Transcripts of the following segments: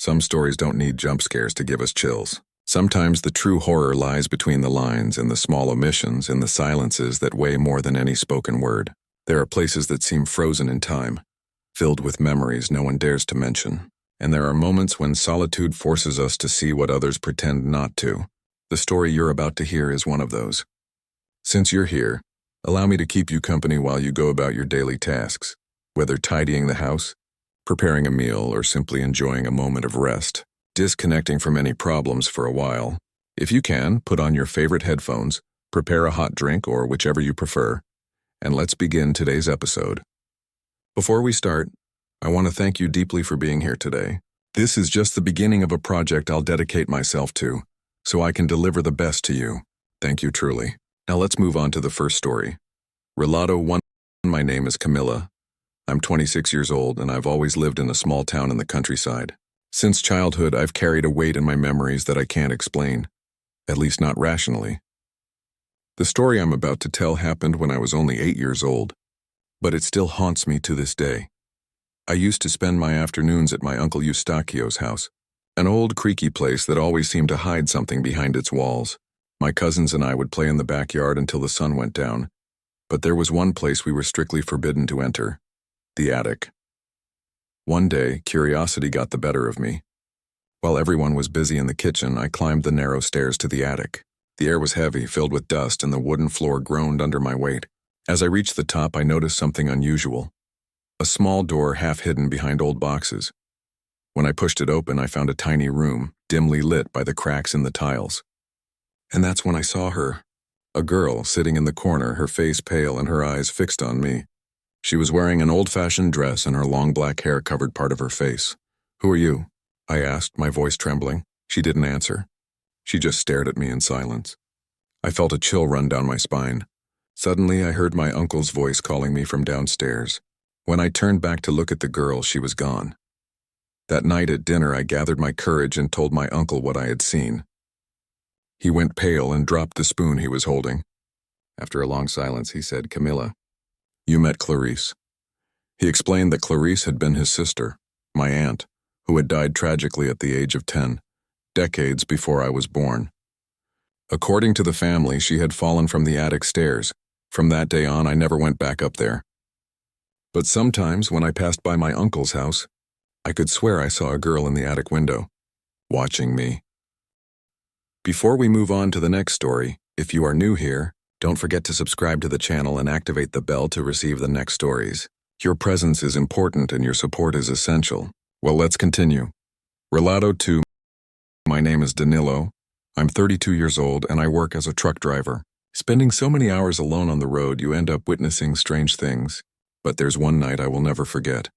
Some stories don't need jump scares to give us chills. Sometimes the true horror lies between the lines, in the small omissions, in the silences that weigh more than any spoken word. There are places that seem frozen in time, filled with memories no one dares to mention. And there are moments when solitude forces us to see what others pretend not to. The story you're about to hear is one of those. Since you're here, allow me to keep you company while you go about your daily tasks, whether tidying the house, preparing a meal, or simply enjoying a moment of rest, disconnecting from any problems for a while. If you can, put on your favorite headphones, prepare a hot drink or whichever you prefer, and let's begin today's episode. Before we start, I want to thank you deeply for being here today. This is just the beginning of a project I'll dedicate myself to, so I can deliver the best to you. Thank you truly. Now let's move on to the first story. Relato 1. My name is Camilla. I'm 26 years old and I've always lived in a small town in the countryside. Since childhood, I've carried a weight in my memories that I can't explain, at least not rationally. The story I'm about to tell happened when I was only 8 years old, but it still haunts me to this day. I used to spend my afternoons at my Uncle Eustachio's house, an old creaky place that always seemed to hide something behind its walls. My cousins and I would play in the backyard until the sun went down, but there was one place we were strictly forbidden to enter: the attic. One day, curiosity got the better of me. While everyone was busy in the kitchen, I climbed the narrow stairs to the attic. The air was heavy, filled with dust, and the wooden floor groaned under my weight. As I reached the top, I noticed something unusual: a small door half hidden behind old boxes. When I pushed it open, I found a tiny room, dimly lit by the cracks in the tiles. And that's when I saw her, a girl sitting in the corner, her face pale and her eyes fixed on me. She was wearing an old-fashioned dress and her long black hair covered part of her face. "Who are you?" I asked, my voice trembling. She didn't answer. She just stared at me in silence. I felt a chill run down my spine. Suddenly, I heard my uncle's voice calling me from downstairs. When I turned back to look at the girl, she was gone. That night at dinner, I gathered my courage and told my uncle what I had seen. He went pale and dropped the spoon he was holding. After a long silence, he said, "Camilla, you met Clarice." He explained that Clarice had been his sister, my aunt, who had died tragically at the age of 10, decades before I was born. According to the family, she had fallen from the attic stairs. From that day on, I never went back up there. But sometimes, when I passed by my uncle's house, I could swear I saw a girl in the attic window, watching me. Before we move on to the next story, if you are new here, don't forget to subscribe to the channel and activate the bell to receive the next stories. Your presence is important and your support is essential. Well, let's continue. Relato 2. My name is Danilo. I'm 32 years old and I work as a truck driver. Spending so many hours alone on the road, you end up witnessing strange things. But there's one night I will never forget.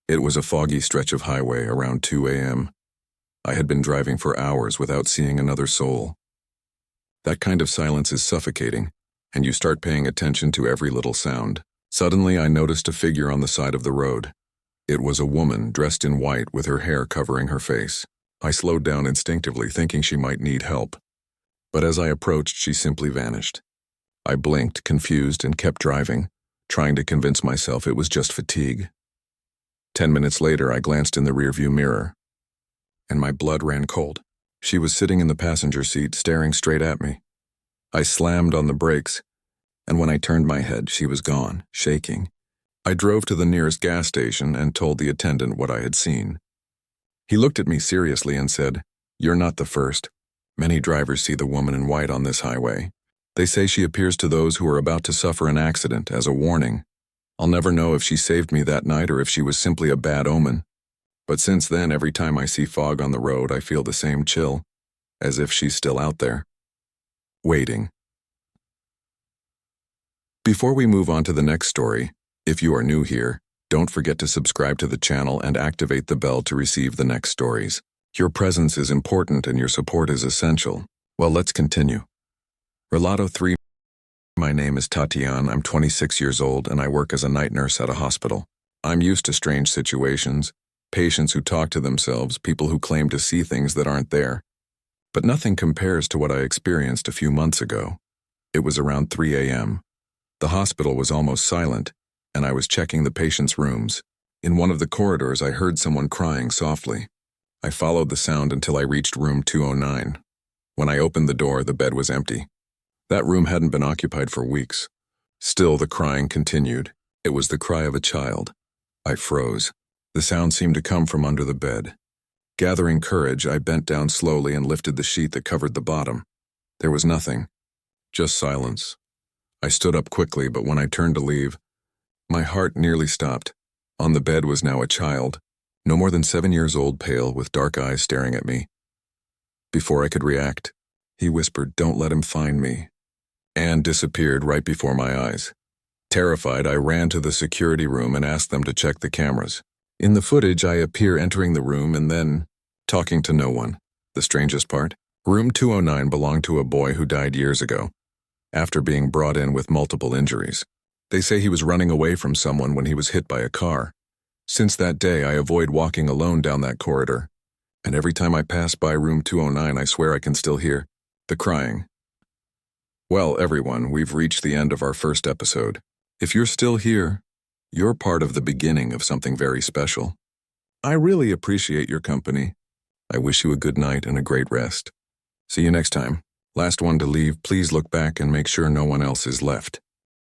It was a foggy stretch of highway around 2 a.m. I had been driving for hours without seeing another soul. That kind of silence is suffocating, and you start paying attention to every little sound. Suddenly, I noticed a figure on the side of the road. It was a woman dressed in white with her hair covering her face. I slowed down instinctively, thinking she might need help. But as I approached, she simply vanished. I blinked, confused, and kept driving, trying to convince myself it was just fatigue. 10 minutes later, I glanced in the rearview mirror, and my blood ran cold. She was sitting in the passenger seat, staring straight at me. I slammed on the brakes, and when I turned my head, she was gone, shaking. I drove to the nearest gas station and told the attendant what I had seen. He looked at me seriously and said, "You're not the first. Many drivers see the woman in white on this highway. They say she appears to those who are about to suffer an accident as a warning. I'll never know if she saved me that night or if she was simply a bad omen. But since then, every time I see fog on the road, I feel the same chill, as if she's still out there, waiting." Before we move on to the next story, if you are new here, don't forget to subscribe to the channel and activate the bell to receive the next stories. Your presence is important and your support is essential. Well, let's continue. Relato 3. My name is Tatiana. I'm 26 years old and I work as a night nurse at a hospital. I'm used to strange situations, patients who talk to themselves, people who claim to see things that aren't there. But nothing compares to what I experienced a few months ago. It was around 3 a.m. The hospital was almost silent, and I was checking the patients' rooms. In one of the corridors, I heard someone crying softly. I followed the sound until I reached room 209. When I opened the door, the bed was empty. That room hadn't been occupied for weeks. Still, the crying continued. It was the cry of a child. I froze. The sound seemed to come from under the bed. Gathering courage, I bent down slowly and lifted the sheet that covered the bottom. There was nothing. Just silence. I stood up quickly, but when I turned to leave, my heart nearly stopped. On the bed was now a child, no more than 7 years old, pale, with dark eyes staring at me. Before I could react, he whispered, "Don't let him find me," and disappeared right before my eyes. Terrified, I ran to the security room and asked them to check the cameras. In the footage, I appear entering the room and then talking to no one. The strangest part? Room 209 belonged to a boy who died years ago, after being brought in with multiple injuries. They say he was running away from someone when he was hit by a car. Since that day, I avoid walking alone down that corridor, and every time I pass by room 209, I swear I can still hear the crying. Well, everyone, we've reached the end of our first episode. If you're still here, you're part of the beginning of something very special. I really appreciate your company. I wish you a good night and a great rest. See you next time. Last one to leave, please look back and make sure no one else is left.